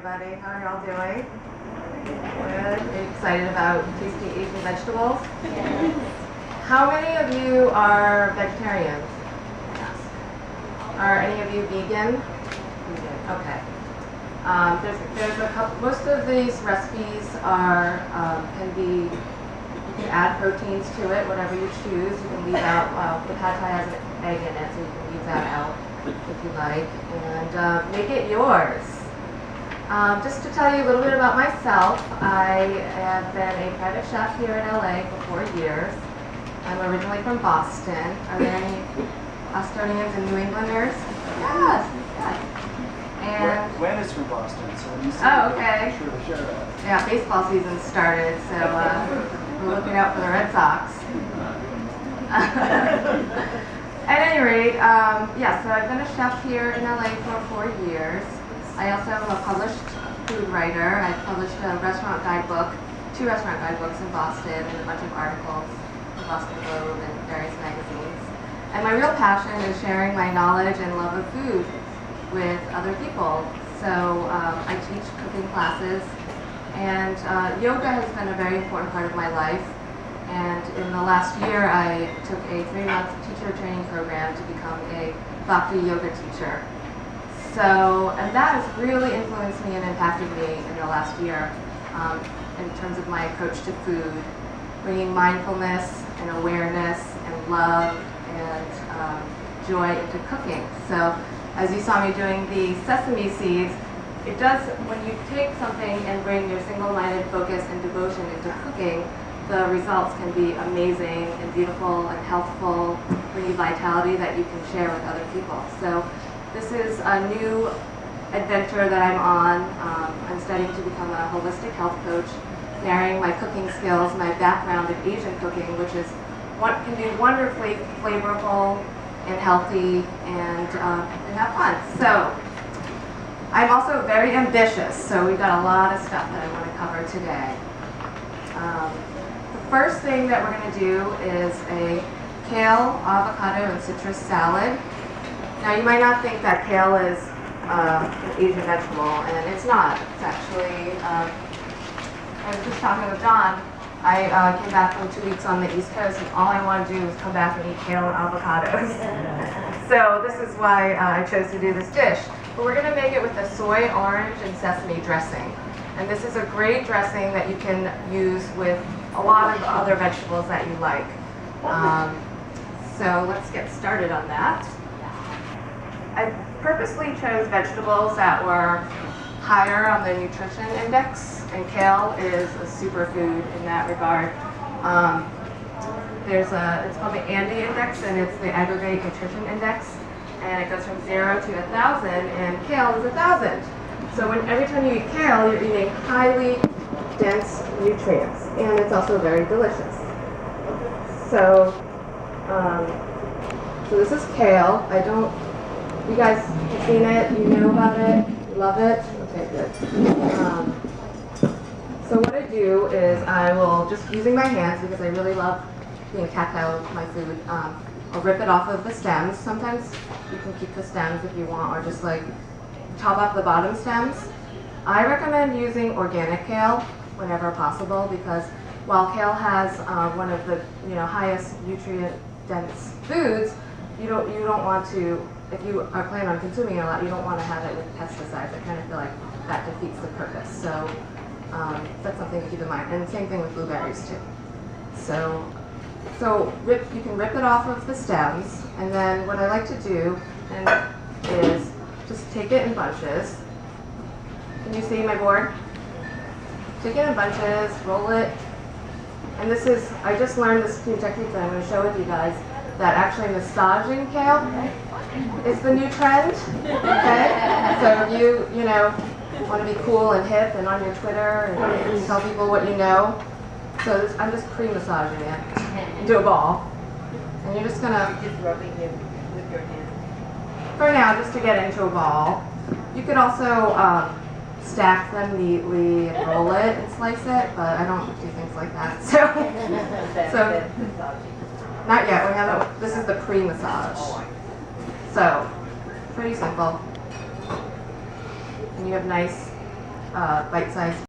everybody. How are y'all doing? Good. Are you excited about tasty Asian vegetables? Yes. How many of you are vegetarians? Yes. Are any of you vegan? Okay. There's a couple. Most of these recipes are can be. You can add proteins to it, whatever you choose. You can leave out. The pad thai has an egg in it, so you can leave that out if you like, and make it yours. Just to tell you a little bit about myself, I have been a private chef here in LA for 4 years. I'm originally from Boston. Are there any Bostonians and New Englanders? Yes. Yes. And Gwen is from Boston, so when you see okay. be sure to share that. Yeah, baseball season started, so we're looking out for the Red Sox. At any rate, yeah, so I've been a chef here in LA for 4 years. I also am a published food writer. I published a restaurant guidebook, 2 restaurant guidebooks in Boston, and a bunch of articles in Boston Globe and various magazines. And my real passion is sharing my knowledge and love of food with other people. So I teach cooking classes, and yoga has been a very important part of my life. And in the last year, I took a 3-month teacher training program to become a Bhakti yoga teacher. So, and that has really influenced me and impacted me in the last year in terms of my approach to food, bringing mindfulness and awareness and love and joy into cooking. So, as you saw me doing the sesame seeds, it does, when you take something and bring your single-minded focus and devotion into cooking, the results can be amazing and beautiful and healthful, bring you vitality that you can share with other people. So this is a new adventure that I'm on. I'm studying to become a holistic health coach, marrying my cooking skills, my background in Asian cooking, which is what can be wonderfully flavorful and healthy and have fun. So I'm also very ambitious, so we've got a lot of stuff that I want to cover today. The first thing that we're going to do is a kale, avocado, and citrus salad. Now you might not think that kale is an Asian vegetable, and it's not. It's actually, I was just talking with John. I came back from 2 weeks on the East Coast, and all I want to do is come back and eat kale and avocados. So this is why I chose to do this dish. But we're going to make it with a soy, orange, and sesame dressing. And this is a great dressing that you can use with a lot of other vegetables that you like. So let's get started on that. I purposely chose vegetables that were higher on the nutrition index, and kale is a superfood in that regard. It's called the ANDI index, and it's the aggregate nutrition index, and it goes from 0 to 1,000, and kale is 1,000. So every time you eat kale, you're eating highly dense nutrients, and it's also very delicious. So, so this is kale. You guys have seen it, you know about it, you love it? Okay, good. So what I do is I will, just using my hands, because I really love being tactile with my food, I'll rip it off of the stems. Sometimes you can keep the stems if you want, or just like chop off the bottom stems. I recommend using organic kale whenever possible, because while kale has one of the highest nutrient-dense foods, you don't want to, if you are planning on consuming it a lot, you don't want to have it with pesticides. I kind of feel like that defeats the purpose. So that's something to keep in mind. And same thing with blueberries too. So you can rip it off of the stems, and then what I like to do is just take it in bunches. Can you see my board? Take it in bunches, roll it. And this is, I just learned this new technique that I'm going to share with you guys, that actually massaging kale is the new trend. Okay? So if you want to be cool and hip and on your Twitter and tell people what you know. So I'm just pre-massaging it into a ball. And you're just going to... Just rubbing it with your hand. For now, just to get into a ball. You could also stack them neatly and roll it and slice it, but I don't do things like that. So not yet. We haven't. This is the pre-massage. So pretty simple. And you have nice bite-sized